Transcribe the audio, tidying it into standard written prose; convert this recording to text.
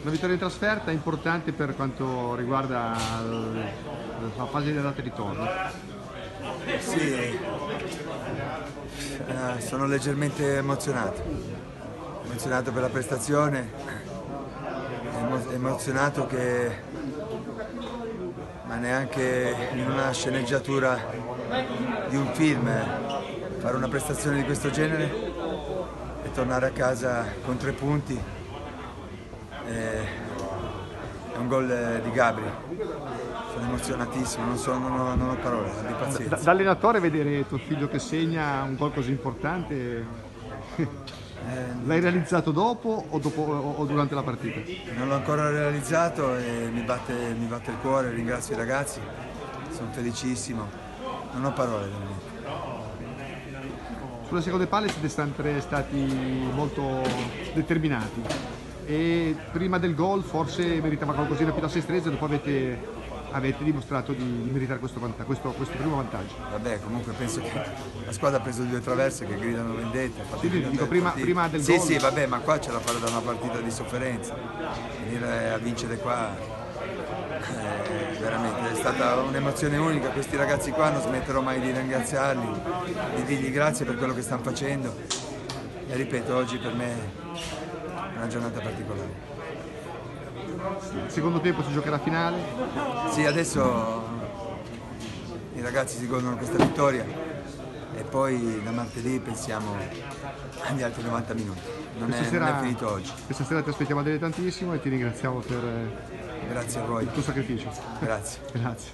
La vittoria in trasferta è importante per quanto riguarda la fase di andata e ritorno. Sì, sono leggermente emozionato per la prestazione, emozionato che, ma neanche in una sceneggiatura di un film, fare una prestazione di questo genere e tornare a casa con 3 punti. È un gol di Gabri. Sono emozionatissimo, non ho parole, abbi pazienza. Da allenatore vedere tuo figlio che segna un gol così importante, l'hai realizzato dopo o durante la partita? Non l'ho ancora realizzato e mi batte il cuore, ringrazio i ragazzi, sono felicissimo, non ho parole veramente. Sulle seconde palle siete sempre stati molto determinati e prima del gol forse meritava qualcosina più da se stessi e dopo avete dimostrato di meritare questo primo vantaggio. Vabbè, comunque penso che la squadra ha preso 2 traverse che gridano vendetta. Sì, dico prima del sì, gol. Sì, vabbè, ma qua c'è da fare da una partita di sofferenza. Venire a vincere qua veramente è stata un'emozione unica. Questi ragazzi qua non smetterò mai di ringraziarli, di dirgli grazie per quello che stanno facendo. E ripeto, oggi per me è una giornata particolare. Il secondo tempo si giocherà finale. Sì, adesso i ragazzi si godono questa vittoria e poi da martedì pensiamo agli altri 90 minuti. Non è finito oggi. Questa sera ti aspettiamo a vedere tantissimo e ti ringraziamo per Grazie a voi. il tuo sacrificio. Grazie. Grazie.